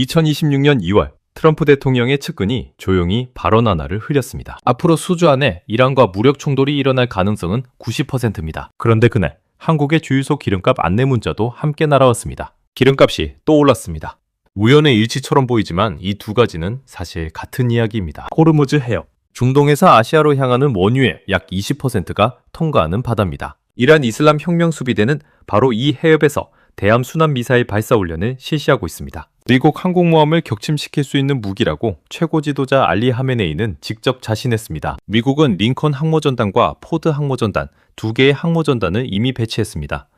2026년 2월 트럼프 대통령의 측근이 조용히 발언 하나를 흘렸습니다. 앞으로 수주 안에 이란과 무력 충돌이 일어날 가능성은 90%입니다. 그런데 그날 한국의 주유소 기름값 안내 문자도 함께 날아왔습니다. 기름값이 또 올랐습니다. 우연의 일치처럼 보이지만 이 두 가지는 사실 같은 이야기입니다. 호르무즈 해협, 중동에서 아시아로 향하는 원유의 약 20%가 통과하는 바다입니다. 이란 이슬람 혁명 수비대는 바로 이 해협에서 대함 순환 미사일 발사 훈련을 실시하고 있습니다. 미국 항공모함을 격침시킬 수 있는 무기라고 최고 지도자 알리 하메네이는 직접 자신했습니다. 미국은 링컨 항모전단과 포드 항모전단 두 개의 항모전단을 이미 배치했습니다.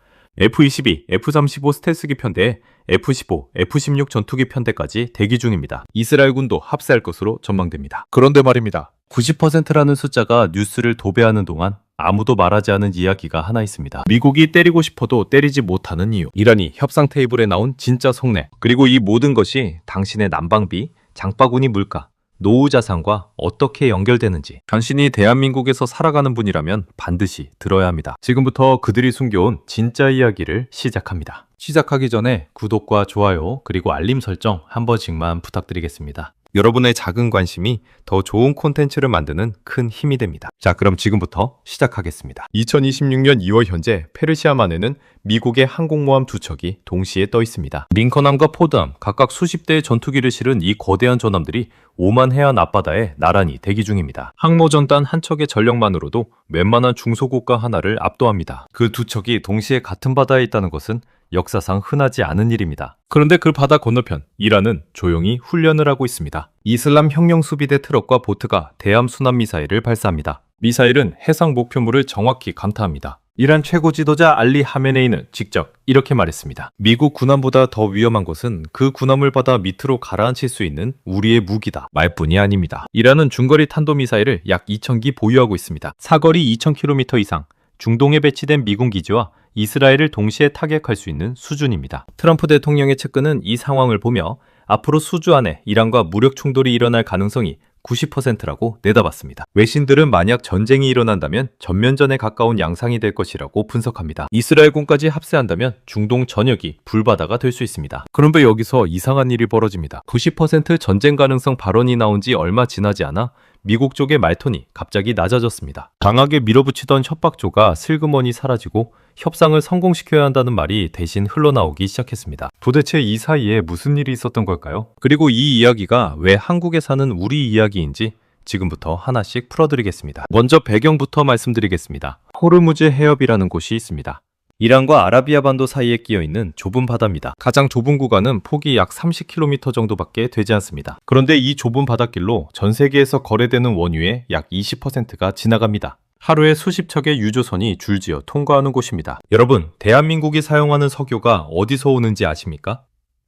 F-22, F-35 스텔스기 편대에 F-15, F-16 전투기 편대까지 대기 중입니다. 이스라엘군도 합세할 것으로 전망됩니다. 그런데 말입니다. 90%라는 숫자가 뉴스를 도배하는 동안 아무도 말하지 않은 이야기가 하나 있습니다. 미국이 때리고 싶어도 때리지 못하는 이유. 이란이 협상 테이블에 나온 진짜 속내. 그리고 이 모든 것이 당신의 난방비, 장바구니 물가, 노후 자산과 어떻게 연결되는지. 당신이 대한민국에서 살아가는 분이라면 반드시 들어야 합니다. 지금부터 그들이 숨겨온 진짜 이야기를 시작합니다. 시작하기 전에 구독과 좋아요 그리고 알림 설정 한 번씩만 부탁드리겠습니다. 여러분의 작은 관심이 더 좋은 콘텐츠를 만드는 큰 힘이 됩니다. 자, 그럼 지금부터 시작하겠습니다. 2026년 2월 현재 페르시아만에는 미국의 항공모함 두 척이 동시에 떠 있습니다. 링컨함과 포드함, 각각 수십 대의 전투기를 실은 이 거대한 전함들이 오만 해안 앞바다에 나란히 대기 중입니다. 항모전단 한 척의 전력만으로도 웬만한 중소국가 하나를 압도합니다. 그 두 척이 동시에 같은 바다에 있다는 것은 역사상 흔하지 않은 일입니다. 그런데 그 바다 건너편 이란은 조용히 훈련을 하고 있습니다. 이슬람 혁명 수비대 트럭과 보트가 대함 순환 미사일을 발사합니다. 미사일은 해상 목표물을 정확히 감타합니다. 이란 최고 지도자 알리 하메네이는 직접 이렇게 말했습니다. 미국 군함보다 더 위험한 것은 그 군함을 받아 밑으로 가라앉힐 수 있는 우리의 무기다. 말뿐이 아닙니다. 이란은 중거리 탄도미사일을 약 2,000기 보유하고 있습니다. 사거리 2,000km 이상, 중동에 배치된 미군 기지와 이스라엘을 동시에 타격할 수 있는 수준입니다. 트럼프 대통령의 측근은 이 상황을 보며 앞으로 수주 안에 이란과 무력 충돌이 일어날 가능성이 90%라고 내다봤습니다. 외신들은 만약 전쟁이 일어난다면 전면전에 가까운 양상이 될 것이라고 분석합니다. 이스라엘군까지 합세한다면 중동 전역이 불바다가 될 수 있습니다. 그런데 여기서 이상한 일이 벌어집니다. 90% 전쟁 가능성 발언이 나온 지 얼마 지나지 않아 미국 쪽의 말톤이 갑자기 낮아졌습니다. 강하게 밀어붙이던 협박조가 슬그머니 사라지고 협상을 성공시켜야 한다는 말이 대신 흘러나오기 시작했습니다. 도대체 이 사이에 무슨 일이 있었던 걸까요? 그리고 이 이야기가 왜 한국에 사는 우리 이야기인지 지금부터 하나씩 풀어드리겠습니다. 먼저 배경부터 말씀드리겠습니다. 호르무즈 해협이라는 곳이 있습니다. 이란과 아라비아 반도 사이에 끼어 있는 좁은 바다입니다. 가장 좁은 구간은 폭이 약 30km 정도밖에 되지 않습니다. 그런데 이 좁은 바닷길로 전 세계에서 거래되는 원유의 약 20%가 지나갑니다. 하루에 수십 척의 유조선이 줄지어 통과하는 곳입니다. 여러분, 대한민국이 사용하는 석유가 어디서 오는지 아십니까?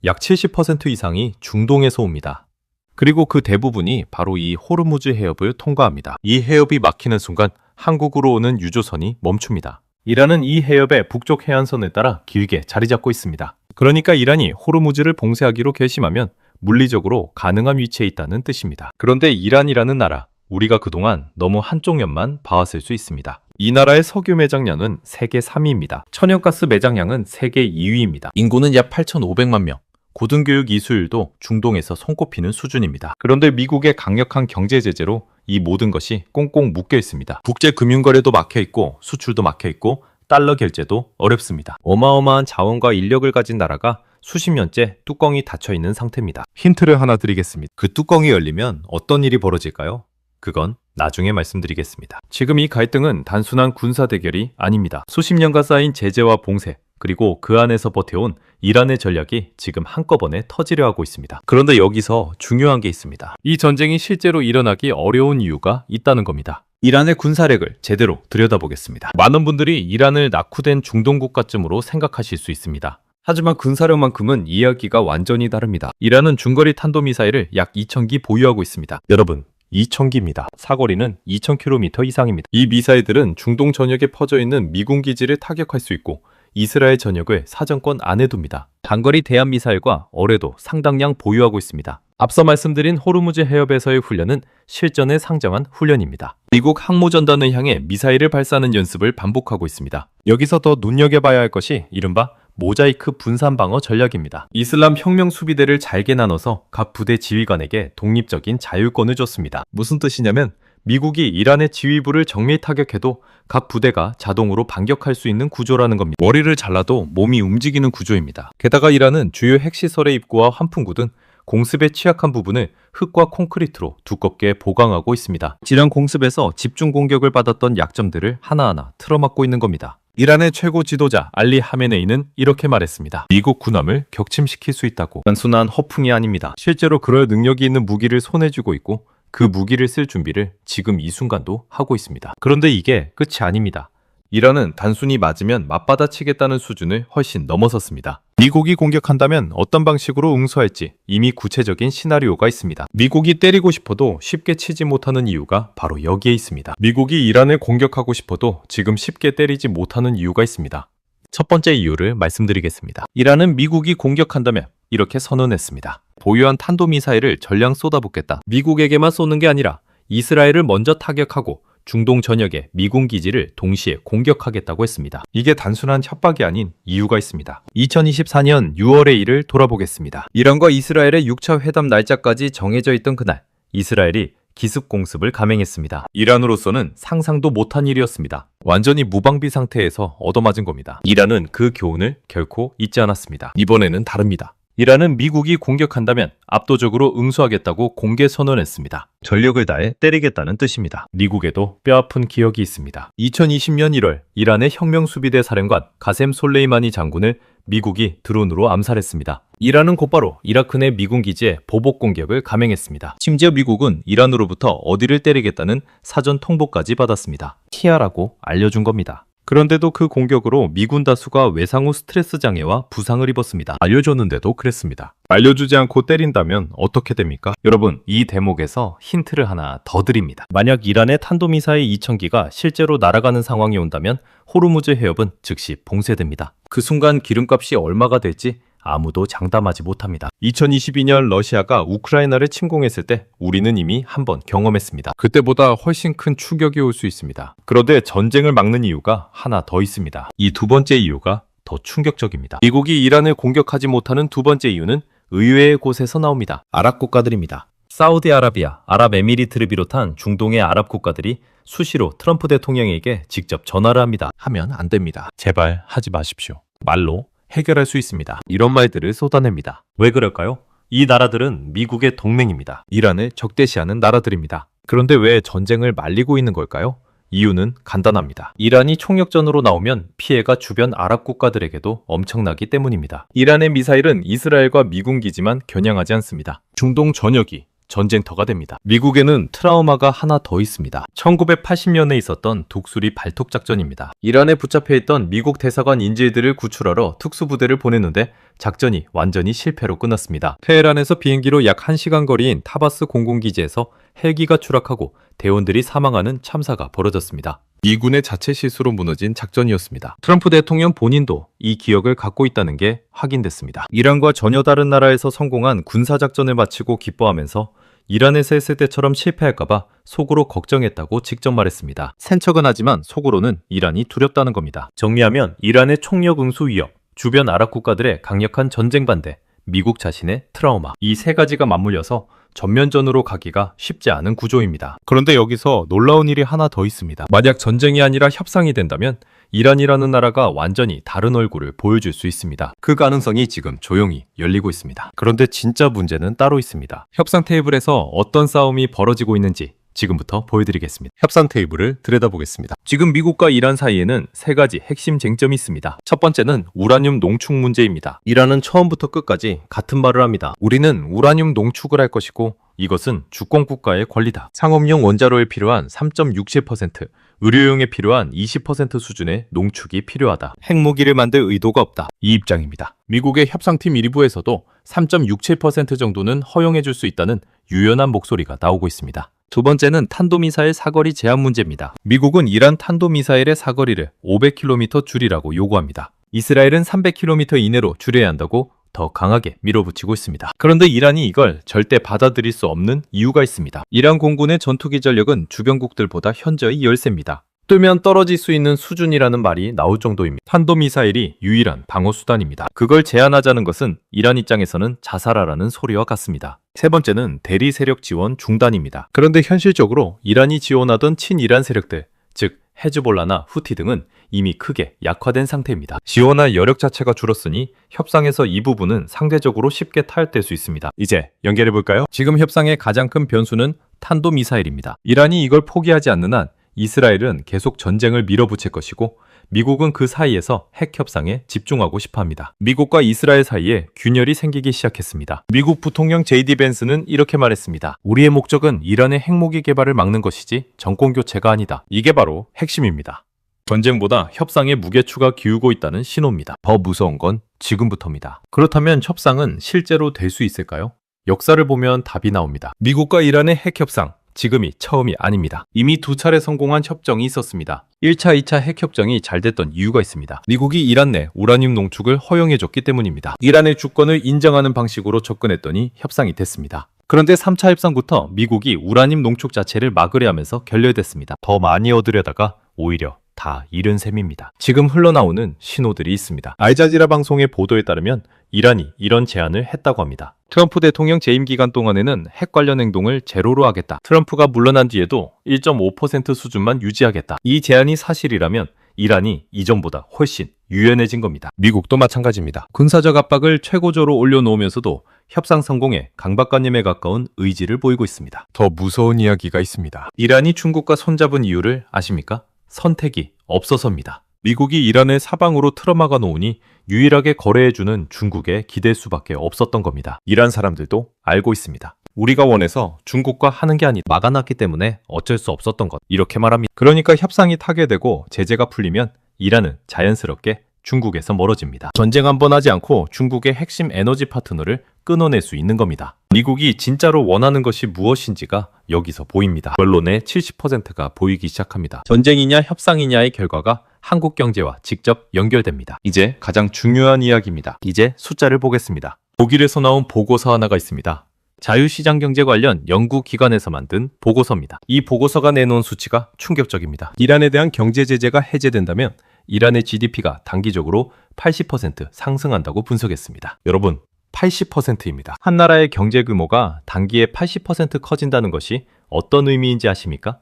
약 70% 이상이 중동에서 옵니다. 그리고 그 대부분이 바로 이 호르무즈 해협을 통과합니다. 이 해협이 막히는 순간 한국으로 오는 유조선이 멈춥니다. 이란은 이 해협의 북쪽 해안선을 따라 길게 자리 잡고 있습니다. 그러니까 이란이 호르무즈를 봉쇄하기로 결심하면 물리적으로 가능한 위치에 있다는 뜻입니다. 그런데 이란이라는 나라, 우리가 그동안 너무 한쪽 면만 봐왔을 수 있습니다. 이 나라의 석유 매장량은 세계 3위입니다. 천연가스 매장량은 세계 2위입니다. 인구는 약 8,500만 명. 고등교육 이수율도 중동에서 손꼽히는 수준입니다. 그런데 미국의 강력한 경제 제재로 이 모든 것이 꽁꽁 묶여 있습니다. 국제 금융거래도 막혀 있고 수출도 막혀 있고 달러 결제도 어렵습니다. 어마어마한 자원과 인력을 가진 나라가 수십 년째 뚜껑이 닫혀 있는 상태입니다. 힌트를 하나 드리겠습니다. 그 뚜껑이 열리면 어떤 일이 벌어질까요? 그건 나중에 말씀드리겠습니다. 지금 이 갈등은 단순한 군사 대결이 아닙니다. 수십 년간 쌓인 제재와 봉쇄, 그리고 그 안에서 버텨온 이란의 전략이 지금 한꺼번에 터지려 하고 있습니다. 그런데 여기서 중요한 게 있습니다. 이 전쟁이 실제로 일어나기 어려운 이유가 있다는 겁니다. 이란의 군사력을 제대로 들여다보겠습니다. 많은 분들이 이란을 낙후된 중동 국가쯤으로 생각하실 수 있습니다. 하지만 군사력만큼은 이야기가 완전히 다릅니다. 이란은 중거리 탄도미사일을 약 2,000기 보유하고 있습니다. 여러분, 2,000기입니다. 사거리는 2,000km 이상입니다. 이 미사일들은 중동 전역에 퍼져 있는 미군 기지를 타격할 수 있고 이스라엘 전역을 사정권 안에 둡니다. 단거리 대함 미사일과 어뢰도 상당량 보유하고 있습니다. 앞서 말씀드린 호르무즈 해협에서의 훈련은 실전에 상정한 훈련입니다. 미국 항모전단을 향해 미사일을 발사하는 연습을 반복하고 있습니다. 여기서 더 눈여겨봐야 할 것이 이른바 모자이크 분산 방어 전략입니다. 이슬람 혁명 수비대를 잘게 나눠서 각 부대 지휘관에게 독립적인 자율권을 줬습니다. 무슨 뜻이냐면 미국이 이란의 지휘부를 정밀 타격해도 각 부대가 자동으로 반격할 수 있는 구조라는 겁니다. 머리를 잘라도 몸이 움직이는 구조입니다. 게다가 이란은 주요 핵시설의 입구와 환풍구 등 공습에 취약한 부분을 흙과 콘크리트로 두껍게 보강하고 있습니다. 지난 공습에서 집중 공격을 받았던 약점들을 하나하나 틀어막고 있는 겁니다. 이란의 최고 지도자 알리 하메네이는 이렇게 말했습니다. 미국 군함을 격침시킬 수 있다고. 단순한 허풍이 아닙니다. 실제로 그럴 능력이 있는 무기를 손에 쥐고 있고 그 무기를 쓸 준비를 지금 이 순간도 하고 있습니다. 그런데 이게 끝이 아닙니다. 이란은 단순히 맞으면 맞받아치겠다는 수준을 훨씬 넘어섰습니다. 미국이 공격한다면 어떤 방식으로 응수할지 이미 구체적인 시나리오가 있습니다. 미국이 때리고 싶어도 쉽게 치지 못하는 이유가 바로 여기에 있습니다. 미국이 이란을 공격하고 싶어도 지금 쉽게 때리지 못하는 이유가 있습니다. 첫 번째 이유를 말씀드리겠습니다. 이란은 미국이 공격한다면 이렇게 선언했습니다. 보유한 탄도미사일을 전량 쏟아붓겠다. 미국에게만 쏘는 게 아니라 이스라엘을 먼저 타격하고 중동 전역의 미군 기지를 동시에 공격하겠다고 했습니다. 이게 단순한 협박이 아닌 이유가 있습니다. 2024년 6월의 일을 돌아보겠습니다. 이란과 이스라엘의 6차 회담 날짜까지 정해져 있던 그날, 이스라엘이 기습 공습을 감행했습니다. 이란으로서는 상상도 못한 일이었습니다. 완전히 무방비 상태에서 얻어맞은 겁니다. 이란은 그 교훈을 결코 잊지 않았습니다. 이번에는 다릅니다. 이란은 미국이 공격한다면 압도적으로 응수하겠다고 공개 선언했습니다. 전력을 다해 때리겠다는 뜻입니다. 미국에도 뼈아픈 기억이 있습니다. 2020년 1월 이란의 혁명수비대 사령관 가셈 솔레이마니 장군을 미국이 드론으로 암살했습니다. 이란은 곧바로 이라크 내 미군 기지에 보복 공격을 감행했습니다. 심지어 미국은 이란으로부터 어디를 때리겠다는 사전 통보까지 받았습니다. 피하라고 알려준 겁니다. 그런데도 그 공격으로 미군 다수가 외상 후 스트레스 장애와 부상을 입었습니다. 알려줬는데도 그랬습니다. 알려주지 않고 때린다면 어떻게 됩니까? 여러분, 이 대목에서 힌트를 하나 더 드립니다. 만약 이란의 탄도미사일 2,000기가 실제로 날아가는 상황이 온다면 호르무즈 해협은 즉시 봉쇄됩니다. 그 순간 기름값이 얼마가 될지 아무도 장담하지 못합니다. 2022년 러시아가 우크라이나를 침공했을 때 우리는 이미 한번 경험했습니다. 그때보다 훨씬 큰 충격이 올 수 있습니다. 그런데 전쟁을 막는 이유가 하나 더 있습니다. 이 두 번째 이유가 더 충격적입니다. 미국이 이란을 공격하지 못하는 두 번째 이유는 의외의 곳에서 나옵니다. 아랍 국가들입니다. 사우디아라비아, 아랍에미리트를 비롯한 중동의 아랍 국가들이 수시로 트럼프 대통령에게 직접 전화를 합니다. 하면 안 됩니다. 제발 하지 마십시오. 말로 해결할 수 있습니다. 이런 말들을 쏟아냅니다. 왜 그럴까요? 이 나라들은 미국의 동맹입니다. 이란을 적대시하는 나라들입니다. 그런데 왜 전쟁을 말리고 있는 걸까요? 이유는 간단합니다. 이란이 총력전으로 나오면 피해가 주변 아랍 국가들에게도 엄청나기 때문입니다. 이란의 미사일은 이스라엘과 미군 기지만 겨냥하지 않습니다. 중동 전역이 전쟁터가 됩니다. 미국에는 트라우마가 하나 더 있습니다. 1980년에 있었던 독수리 발톱 작전입니다. 이란에 붙잡혀 있던 미국 대사관 인질들을 구출하러 특수부대를 보냈는데 작전이 완전히 실패로 끝났습니다. 테헤란에서 비행기로 약 1시간 거리인 타바스 공군기지에서 헬기가 추락하고 대원들이 사망하는 참사가 벌어졌습니다. 미군의 자체 실수로 무너진 작전이었습니다. 트럼프 대통령 본인도 이 기억을 갖고 있다는 게 확인됐습니다. 이란과 전혀 다른 나라에서 성공한 군사작전을 마치고 기뻐하면서 이란에서 했을 때처럼 실패할까봐 속으로 걱정했다고 직접 말했습니다. 센 척은 하지만 속으로는 이란이 두렵다는 겁니다. 정리하면 이란의 총력 응수 위협, 주변 아랍 국가들의 강력한 전쟁 반대, 미국 자신의 트라우마, 이 세 가지가 맞물려서 전면전으로 가기가 쉽지 않은 구조입니다. 그런데 여기서 놀라운 일이 하나 더 있습니다. 만약 전쟁이 아니라 협상이 된다면 이란이라는 나라가 완전히 다른 얼굴을 보여줄 수 있습니다. 그 가능성이 지금 조용히 열리고 있습니다. 그런데 진짜 문제는 따로 있습니다. 협상 테이블에서 어떤 싸움이 벌어지고 있는지 지금부터 보여드리겠습니다. 협상 테이블을 들여다보겠습니다. 지금 미국과 이란 사이에는 세 가지 핵심 쟁점이 있습니다. 첫 번째는 우라늄 농축 문제입니다. 이란은 처음부터 끝까지 같은 말을 합니다. 우리는 우라늄 농축을 할 것이고 이것은 주권 국가의 권리다. 상업용 원자로에 필요한 3.67%, 의료용에 필요한 20% 수준의 농축이 필요하다. 핵무기를 만들 의도가 없다. 이 입장입니다. 미국의 협상팀 일부에서도 3.67% 정도는 허용해 줄 수 있다는 유연한 목소리가 나오고 있습니다. 두 번째는 탄도미사일 사거리 제한 문제입니다. 미국은 이란 탄도미사일의 사거리를 500km 줄이라고 요구합니다. 이스라엘은 300km 이내로 줄여야 한다고 더 강하게 밀어붙이고 있습니다. 그런데 이란이 이걸 절대 받아들일 수 없는 이유가 있습니다. 이란 공군의 전투기 전력은 주변국들보다 현저히 열세입니다. 뜨면 떨어질 수 있는 수준이라는 말이 나올 정도입니다. 탄도미사일이 유일한 방어수단입니다. 그걸 제한하자는 것은 이란 입장에서는 자살하라는 소리와 같습니다. 세 번째는 대리 세력 지원 중단입니다. 그런데 현실적으로 이란이 지원하던 친이란 세력들, 즉 헤즈볼라나 후티 등은 이미 크게 약화된 상태입니다. 지원할 여력 자체가 줄었으니 협상에서 이 부분은 상대적으로 쉽게 타협될 수 있습니다. 이제 연결해볼까요? 지금 협상의 가장 큰 변수는 탄도미사일입니다. 이란이 이걸 포기하지 않는 한 이스라엘은 계속 전쟁을 밀어붙일 것이고 미국은 그 사이에서 핵 협상에 집중하고 싶어 합니다. 미국과 이스라엘 사이에 균열이 생기기 시작했습니다. 미국 부통령 JD 벤스는 이렇게 말했습니다. 우리의 목적은 이란의 핵무기 개발을 막는 것이지 정권 교체가 아니다. 이게 바로 핵심입니다. 전쟁보다 협상에 무게추가 기우고 있다는 신호입니다. 더 무서운 건 지금부터입니다. 그렇다면 협상은 실제로 될 수 있을까요? 역사를 보면 답이 나옵니다. 미국과 이란의 핵 협상, 지금이 처음이 아닙니다. 이미 2차례 성공한 협정이 있었습니다. 1차, 2차 핵협정이 잘 됐던 이유가 있습니다. 미국이 이란 내 우라늄 농축을 허용해줬기 때문입니다. 이란의 주권을 인정하는 방식으로 접근했더니 협상이 됐습니다. 그런데 3차 협상부터 미국이 우라늄 농축 자체를 막으려 하면서 결렬됐습니다. 더 많이 얻으려다가 오히려 다 잃은 셈입니다. 지금 흘러나오는 신호들이 있습니다. 알자지라 방송의 보도에 따르면 이란이 이런 제안을 했다고 합니다. 트럼프 대통령 재임 기간 동안에는 핵 관련 행동을 제로로 하겠다. 트럼프가 물러난 뒤에도 1.5% 수준만 유지하겠다. 이 제안이 사실이라면 이란이 이전보다 훨씬 유연해진 겁니다. 미국도 마찬가지입니다. 군사적 압박을 최고조로 올려놓으면서도 협상 성공에 강박관념에 가까운 의지를 보이고 있습니다. 더 무서운 이야기가 있습니다. 이란이 중국과 손잡은 이유를 아십니까? 선택이 없어서입니다. 미국이 이란을 사방으로 틀어막아 놓으니 유일하게 거래해주는 중국에 기댈 수밖에 없었던 겁니다. 이란 사람들도 알고 있습니다. 우리가 원해서 중국과 하는 게 아니다. 막아놨기 때문에 어쩔 수 없었던 것. 이렇게 말합니다. 그러니까 협상이 타개되고 제재가 풀리면 이란은 자연스럽게 중국에서 멀어집니다. 전쟁 한번 하지 않고 중국의 핵심 에너지 파트너를 끊어낼 수 있는 겁니다. 미국이 진짜로 원하는 것이 무엇인지가 여기서 보입니다. 언론의 70%가 보이기 시작합니다. 전쟁이냐 협상이냐의 결과가 한국 경제와 직접 연결됩니다. 이제 가장 중요한 이야기입니다. 이제 숫자를 보겠습니다. 독일에서 나온 보고서 하나가 있습니다. 자유시장 경제 관련 연구기관에서 만든 보고서입니다. 이 보고서가 내놓은 수치가 충격적입니다. 이란에 대한 경제 제재가 해제된다면 이란의 GDP가 단기적으로 80% 상승한다고 분석했습니다. 여러분, 80%입니다. 한 나라의 경제 규모가 단기에 80% 커진다는 것이 어떤 의미인지 아십니까?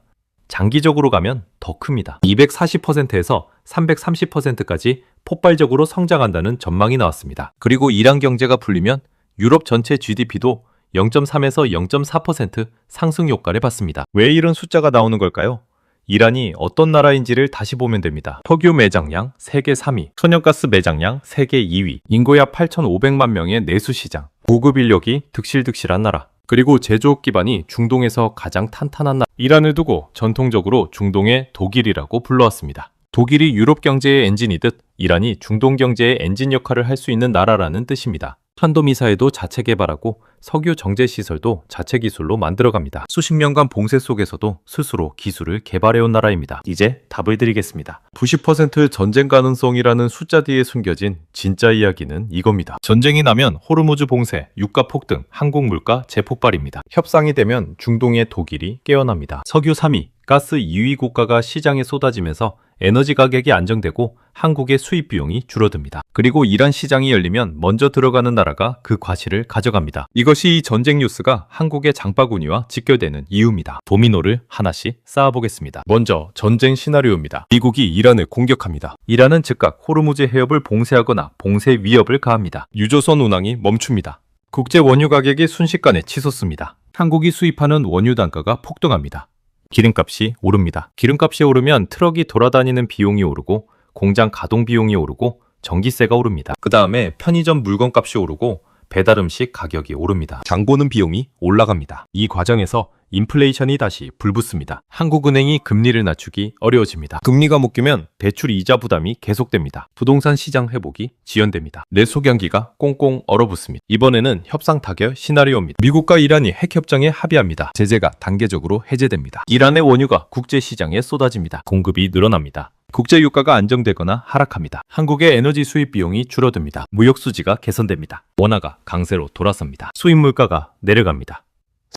장기적으로 가면 더 큽니다. 240%에서 330%까지 폭발적으로 성장한다는 전망이 나왔습니다. 그리고 이란 경제가 풀리면 유럽 전체 GDP도 0.3에서 0.4% 상승 효과를 받습니다. 왜 이런 숫자가 나오는 걸까요? 이란이 어떤 나라인지를 다시 보면 됩니다. 석유 매장량 세계 3위, 천연가스 매장량 세계 2위, 인구 약 8,500만 명의 내수 시장, 고급 인력이 득실득실한 나라, 그리고 제조업 기반이 중동에서 가장 탄탄한 나라. 이란을 두고 전통적으로 중동의 독일이라고 불러왔습니다. 독일이 유럽 경제의 엔진이듯 이란이 중동 경제의 엔진 역할을 할 수 있는 나라라는 뜻입니다. 탄도미사일도 자체 개발하고 석유 정제 시설도 자체 기술로 만들어갑니다. 수십 년간 봉쇄 속에서도 스스로 기술을 개발해온 나라입니다. 이제 답을 드리겠습니다. 90% 전쟁 가능성이라는 숫자 뒤에 숨겨진 진짜 이야기는 이겁니다. 전쟁이 나면 호르무즈 봉쇄, 유가 폭등, 항공 물가 재폭발입니다. 협상이 되면 중동의 독일이 깨어납니다. 석유 3위, 가스 2위 국가가 시장에 쏟아지면서 에너지 가격이 안정되고 한국의 수입 비용이 줄어듭니다. 그리고 이란 시장이 열리면 먼저 들어가는 나라가 그 과실을 가져갑니다. 이것이 이 전쟁 뉴스가 한국의 장바구니와 직결되는 이유입니다. 도미노를 하나씩 쌓아보겠습니다. 먼저 전쟁 시나리오입니다. 미국이 이란을 공격합니다. 이란은 즉각 호르무즈 해협을 봉쇄하거나 봉쇄 위협을 가합니다. 유조선 운항이 멈춥니다. 국제 원유 가격이 순식간에 치솟습니다. 한국이 수입하는 원유 단가가 폭등합니다. 기름값이 오릅니다. 기름값이 오르면 트럭이 돌아다니는 비용이 오르고 공장 가동 비용이 오르고 전기세가 오릅니다. 그 다음에 편의점 물건값이 오르고 배달음식 가격이 오릅니다. 장 보는 비용이 올라갑니다. 이 과정에서 인플레이션이 다시 불붙습니다. 한국은행이 금리를 낮추기 어려워집니다. 금리가 묶이면 대출 이자 부담이 계속됩니다. 부동산 시장 회복이 지연됩니다. 내수 경기가 꽁꽁 얼어붙습니다. 이번에는 협상 타결 시나리오입니다. 미국과 이란이 핵협정에 합의합니다. 제재가 단계적으로 해제됩니다. 이란의 원유가 국제 시장에 쏟아집니다. 공급이 늘어납니다. 국제 유가가 안정되거나 하락합니다. 한국의 에너지 수입 비용이 줄어듭니다. 무역 수지가 개선됩니다. 원화가 강세로 돌아섭니다. 수입 물가가 내려갑니다.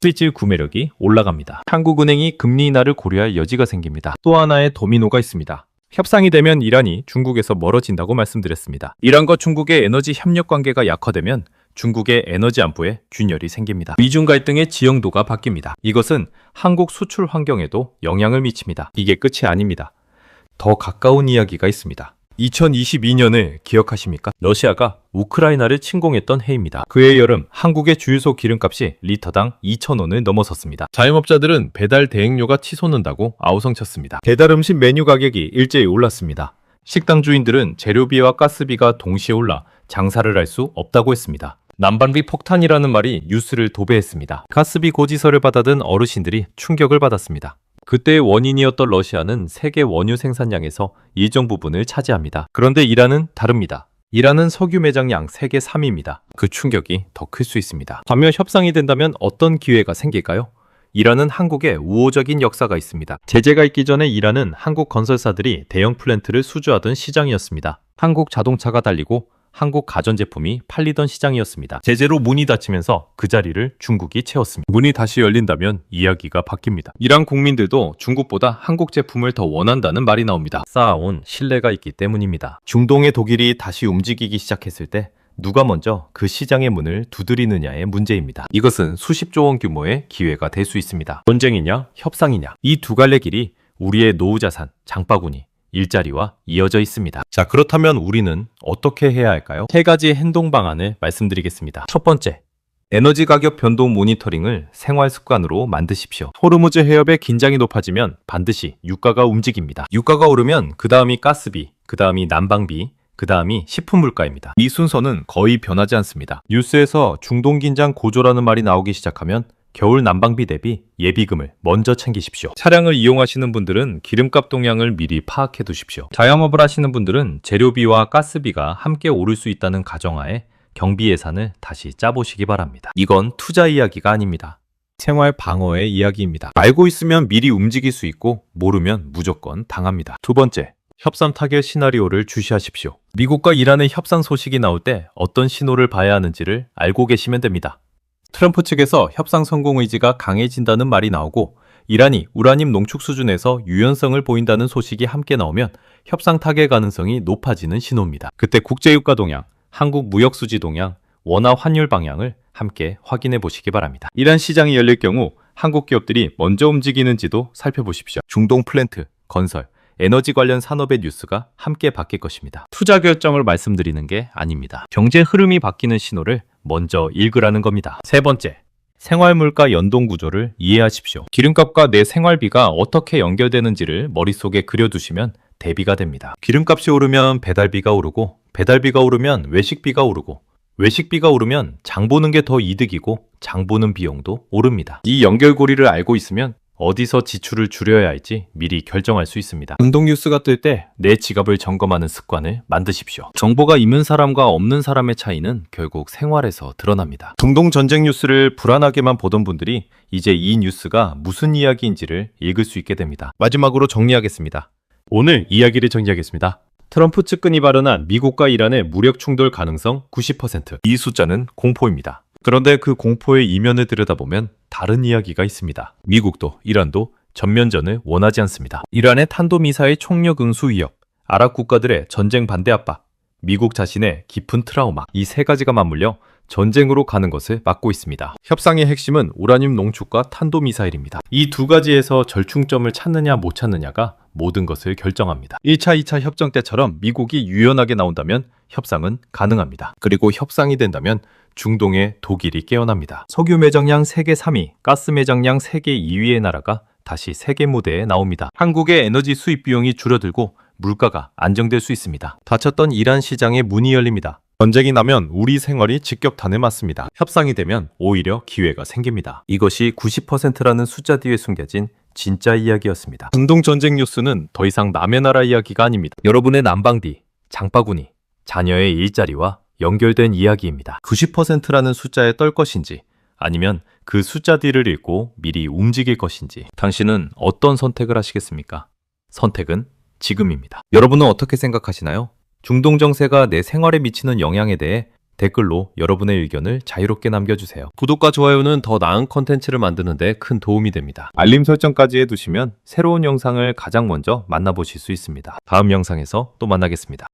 실질 구매력이 올라갑니다. 한국은행이 금리 인하를 고려할 여지가 생깁니다. 또 하나의 도미노가 있습니다. 협상이 되면 이란이 중국에서 멀어진다고 말씀드렸습니다. 이란과 중국의 에너지 협력 관계가 약화되면 중국의 에너지 안보에 균열이 생깁니다. 미중 갈등의 지형도가 바뀝니다. 이것은 한국 수출 환경에도 영향을 미칩니다. 이게 끝이 아닙니다. 더 가까운 이야기가 있습니다. 2022년을 기억하십니까? 러시아가 우크라이나를 침공했던 해입니다. 그해 여름 한국의 주유소 기름값이 리터당 2,000원을 넘어섰습니다. 자영업자들은 배달 대행료가 치솟는다고 아우성쳤습니다. 배달 음식 메뉴 가격이 일제히 올랐습니다. 식당 주인들은 재료비와 가스비가 동시에 올라 장사를 할 수 없다고 했습니다. 난방비 폭탄이라는 말이 뉴스를 도배했습니다. 가스비 고지서를 받아든 어르신들이 충격을 받았습니다. 그때의 원인이었던 러시아는 세계 원유 생산량에서 일정 부분을 차지합니다. 그런데 이란은 다릅니다. 이란은 석유 매장량 세계 3위입니다. 그 충격이 더 클 수 있습니다. 반면 협상이 된다면 어떤 기회가 생길까요? 이란은 한국에 우호적인 역사가 있습니다. 제재가 있기 전에 이란은 한국 건설사들이 대형 플랜트를 수주하던 시장이었습니다. 한국 자동차가 달리고 한국 가전제품이 팔리던 시장이었습니다. 제재로 문이 닫히면서 그 자리를 중국이 채웠습니다. 문이 다시 열린다면 이야기가 바뀝니다. 이란 국민들도 중국보다 한국 제품을 더 원한다는 말이 나옵니다. 쌓아온 신뢰가 있기 때문입니다. 중동의 독일이 다시 움직이기 시작했을 때 누가 먼저 그 시장의 문을 두드리느냐의 문제입니다. 이것은 수십조 원 규모의 기회가 될 수 있습니다. 전쟁이냐 협상이냐, 이 두 갈래 길이 우리의 노후자산 장바구니 일자리와 이어져 있습니다. 자, 그렇다면 우리는 어떻게 해야 할까요? 세 가지 행동 방안을 말씀드리겠습니다. 첫 번째, 에너지 가격 변동 모니터링을 생활 습관으로 만드십시오. 호르무즈 해협의 긴장이 높아지면 반드시 유가가 움직입니다. 유가가 오르면 그 다음이 가스비, 그 다음이 난방비, 그 다음이 식품 물가입니다. 이 순서는 거의 변하지 않습니다. 뉴스에서 중동 긴장 고조라는 말이 나오기 시작하면 겨울 난방비 대비 예비금을 먼저 챙기십시오. 차량을 이용하시는 분들은 기름값 동향을 미리 파악해 두십시오. 자영업을 하시는 분들은 재료비와 가스비가 함께 오를 수 있다는 가정하에 경비 예산을 다시 짜보시기 바랍니다. 이건 투자 이야기가 아닙니다. 생활 방어의 이야기입니다. 알고 있으면 미리 움직일 수 있고 모르면 무조건 당합니다. 두 번째, 협상 타결 시나리오를 주시하십시오. 미국과 이란의 협상 소식이 나올 때 어떤 신호를 봐야 하는지를 알고 계시면 됩니다. 트럼프 측에서 협상 성공 의지가 강해진다는 말이 나오고 이란이 우라늄 농축 수준에서 유연성을 보인다는 소식이 함께 나오면 협상 타결 가능성이 높아지는 신호입니다. 그때 국제유가 동향, 한국 무역 수지 동향, 원화 환율 방향을 함께 확인해 보시기 바랍니다. 이란 시장이 열릴 경우 한국 기업들이 먼저 움직이는지도 살펴보십시오. 중동 플랜트, 건설, 에너지 관련 산업의 뉴스가 함께 바뀔 것입니다. 투자 결정을 말씀드리는 게 아닙니다. 경제 흐름이 바뀌는 신호를 먼저 읽으라는 겁니다. 세 번째, 생활물가 연동 구조를 이해하십시오. 기름값과 내 생활비가 어떻게 연결되는지를 머릿속에 그려두시면 대비가 됩니다. 기름값이 오르면 배달비가 오르고, 배달비가 오르면 외식비가 오르고, 외식비가 오르면 장 보는 게 더 이득이고 장 보는 비용도 오릅니다. 이 연결고리를 알고 있으면 어디서 지출을 줄여야 할지 미리 결정할 수 있습니다. 운동 뉴스가 뜰 때 내 지갑을 점검하는 습관을 만드십시오. 정보가 있는 사람과 없는 사람의 차이는 결국 생활에서 드러납니다. 중동 전쟁 뉴스를 불안하게만 보던 분들이 이제 이 뉴스가 무슨 이야기인지를 읽을 수 있게 됩니다. 마지막으로 정리하겠습니다. 오늘 이야기를 정리하겠습니다. 트럼프 측근이 발언한 미국과 이란의 무력 충돌 가능성 90%. 이 숫자는 공포입니다. 그런데 그 공포의 이면을 들여다보면 다른 이야기가 있습니다. 미국도 이란도 전면전을 원하지 않습니다. 이란의 탄도미사일 총력 응수 위협, 아랍 국가들의 전쟁 반대 압박, 미국 자신의 깊은 트라우마, 이 세 가지가 맞물려 전쟁으로 가는 것을 막고 있습니다. 협상의 핵심은 우라늄 농축과 탄도미사일입니다. 이 두 가지에서 절충점을 찾느냐 못 찾느냐가 모든 것을 결정합니다. 1차, 2차 협정 때처럼 미국이 유연하게 나온다면 협상은 가능합니다. 그리고 협상이 된다면 중동의 독일이 깨어납니다. 석유 매장량 세계 3위, 가스 매장량 세계 2위의 나라가 다시 세계 무대에 나옵니다. 한국의 에너지 수입 비용이 줄어들고 물가가 안정될 수 있습니다. 닫혔던 이란 시장의 문이 열립니다. 전쟁이 나면 우리 생활이 직격탄을 맞습니다. 협상이 되면 오히려 기회가 생깁니다. 이것이 90%라는 숫자 뒤에 숨겨진 진짜 이야기였습니다. 중동 전쟁 뉴스는 더 이상 남의 나라 이야기가 아닙니다. 여러분의 난방비, 장바구니, 자녀의 일자리와 연결된 이야기입니다. 90%라는 숫자에 떨 것인지 아니면 그 숫자 뒤를 읽고 미리 움직일 것인지 당신은 어떤 선택을 하시겠습니까? 선택은 지금입니다. 여러분은 어떻게 생각하시나요? 중동 정세가 내 생활에 미치는 영향에 대해 댓글로 여러분의 의견을 자유롭게 남겨주세요. 구독과 좋아요는 더 나은 컨텐츠를 만드는 데 큰 도움이 됩니다. 알림 설정까지 해두시면 새로운 영상을 가장 먼저 만나보실 수 있습니다. 다음 영상에서 또 만나겠습니다.